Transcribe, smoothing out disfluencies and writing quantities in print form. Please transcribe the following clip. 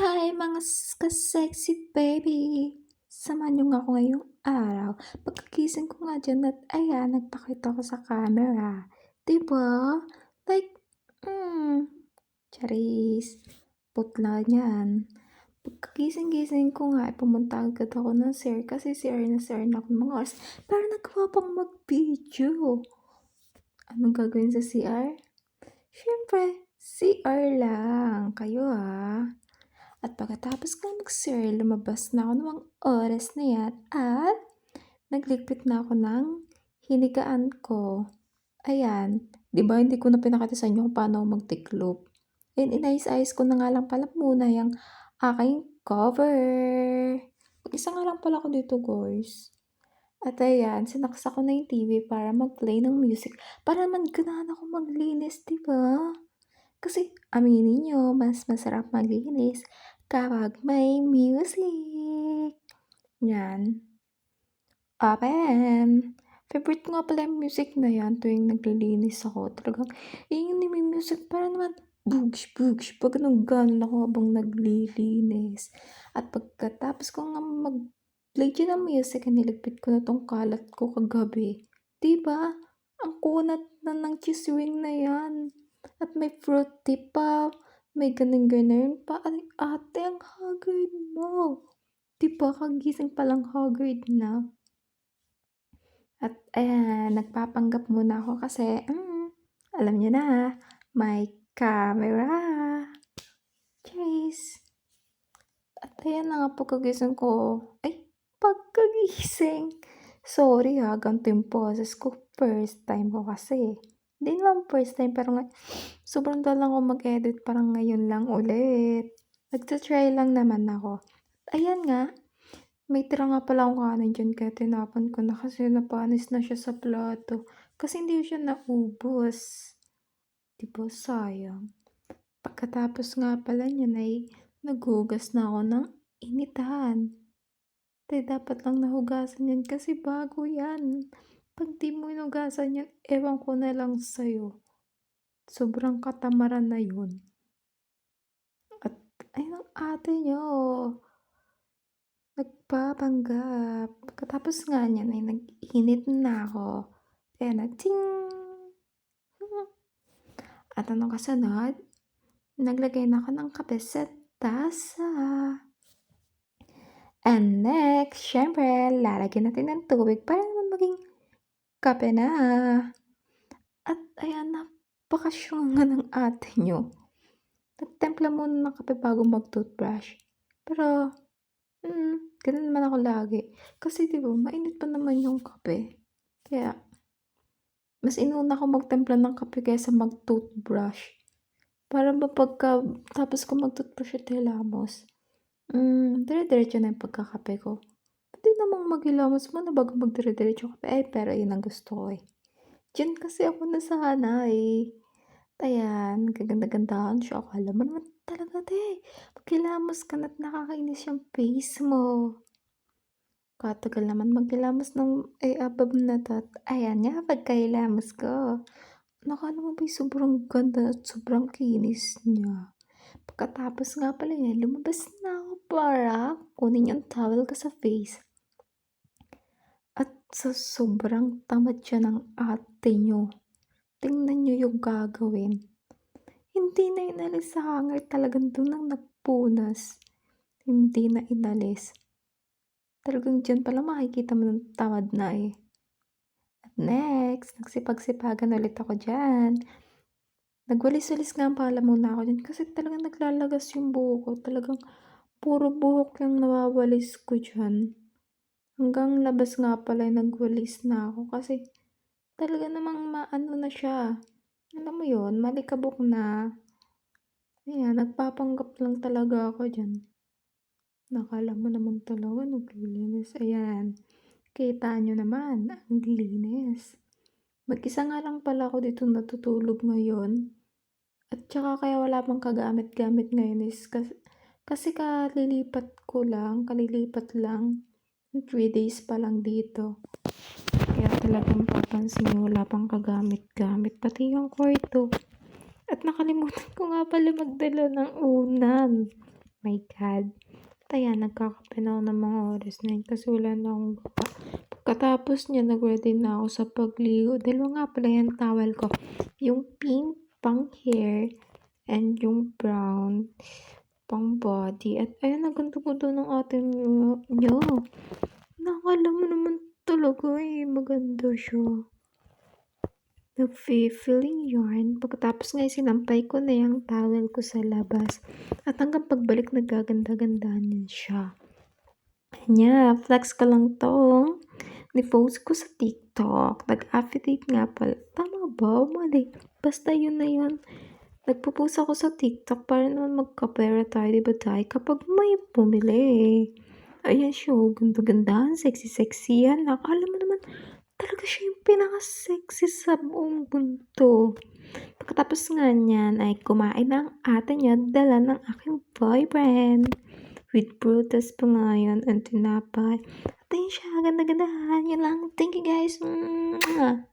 Hi mga ka-sexy baby! Samahan niyo nga ako ngayong araw. Pagkagising ko nga diyan at ayan, nagpakita ko sa camera. 'Di ba? Like, charis, putla niyan. Pagkagising-gising ko nga, pumunta agad ako ng CR kasi CR na CR na ako ng mga oras. Pero nagawa pang mag-video. Anong gagawin sa CR? Siyempre, CR lang. Kayo At pagkatapos ko mag-CR, lumabas na ako ng mga oras na yan at nagligpit na ako ng hinigaan ko. Ayan, 'di ba hindi ko na pinakita sa inyo kung paano ako magtiklop. And inayos-ayos ko na nga lang pala muna yung aking cover. Mag-isa nga lang pala ako dito, guys. At ayan, sinaksak ko na yung TV para mag-play ng music. Para naman ganahan ako maglinis, 'di ba? Kasi aminin niyo, mas masarap maglinis kapag may music. Yan. Open. Favorite ko nga pala yung music na yan tuwing naglilinis ako. Talagang, yun yung may music para naman bugs, bugs. Pag ganon ako habang naglilinis. At pagkatapos ko nga mag-play dyan ng music, niligpit ko na tong kalat ko kagabi. Diba? Ang kunat na ng cheese wing na yan. At may fruity pa. May ganun-ganun pa. Ay, ate, ang haggard mo. Diba, kagising palang haggard na. At ayan, nagpapanggap muna ako kasi, alam niyo na, may camera. Cheers! At ayan na nga pagkagising ko. Ay, pagkagising. Sorry ganito yung poses ko. First time ko kasi. Hindi naman first time, pero nga, sobrang dala ko mag-edit, parang ngayon lang ulit. Nagtatry lang naman ako. Ayan nga, may tira nga pala akong kanin dyan kaya tinapon ko na kasi napanis na siya sa plato. Kasi hindi siya naubos. Diba, sayang. Pagkatapos nga pala niyan ay naghugas na ako ng initan. Dapat lang nahugasan yan kasi bago yan. Pag di mo inugasan yan, ewan ko na lang sa'yo. Sobrang katamaran na yun. At ayun ang ate nyo. Nagpapanggap. Pagkatapos nga niyan ay nag-init na ako. Kaya ting! At anong kasunod? Naglagay na ako ng kape sa tasa. And next, syempre, lalagyan natin ng tubig para naman maging kape na. At ayan, napakasyunga ng ate nyo. Nagtempla muna ng kape bago mag-toothbrush. Pero, ganun naman ako lagi. Kasi diba, mainit pa naman yung kape. Kaya, mas inuna ko magtempla ng kape kaysa mag-toothbrush. Para ba tapos ko mag-toothbrush at hilamos, dire-diretso na yung pagkakape ko. Pwede namang maghilamos muna bago magdire-diretso kape. Ay, pero yun ang gusto ko Diyan kasi ako nasanay. Ayan, gaganda-gandahan siya. Akala mo naman talaga, maghilamos ka na't nakakainis yung face mo. Katagal naman maghilamos ng above na to. Ayan nga, pagkahilamos ko. Nakala mo ba sobrang ganda at sobrang kinis niya. Pagkatapos nga pala niya, lumabas na ako para kunin yung towel ko sa face. At sa sobrang tamad siya ng ate nyo, tingnan nyo yung gagawin. Hindi na inalis sa hanger, talagang doon ang nagpunas. Hindi na inalis. Talagang dyan pala makikita mo ng tamad na At next, nagsipag-sipagan ulit ako dyan. Nagwalis-walis nga pala muna ako dyan kasi talagang naglalagas yung buhok ko. Talagang puro buhok yung nawawalis ko dyan. Hanggang labas nga pala nagwalis na ako kasi talaga namang maano na siya. Alam mo yun, malikabok na. Ayan, nagpapanggap lang talaga ako dyan. Nakala mo naman talaga naglilinis. Ayan, kita nyo naman ang linis. Mag-isa nga lang pala ako dito natutulog ngayon. At saka kaya wala pang kagamit-gamit ngayon is kasi kalilipat lang. 3 days pa lang dito. Kaya talagang papansin nyo wala pang kagamit-gamit. Pati yung kwarto. At nakalimutan ko nga pala magdala ng unan. My God. At ayan, nagkakape na ako ng mga oras na yun kasi wala na akong gawa. Pagkatapos niya, nag-ready na ako sa pagligo. Dalawa nga pala yung towel ko. Yung pink pang hair and yung brown pang body. At ayan, naganda-ganda ng ating niyo. Nakakala mo naman talaga maganda siya. Nag-feeling yarn. Pagkatapos nga sinampay ko na yung towel ko sa labas. At hanggang pagbalik nagaganda-gandahan din siya. Anya, flex ko lang to. Ni-post ko sa TikTok. Nag-affiliate nga pala. Tama ba? Mali. Basta yun na yun. Nagpo-post ako sa TikTok para naman magkapera tayo, diba tayo? Kapag may bumili. Ayan siya, ganda-gandahan, sexy-sexy yan. Akala mo naman, talaga siya yung pinaka-sexy sa buong mundo. Pagkatapos nga niyan ay kumain na ang ate niya, dala ng aking boyfriend. With prutas pa nga yan, ang tinapay. At ayun siya, ganda-gandahan. Yun lang. Thank you guys. Mwah!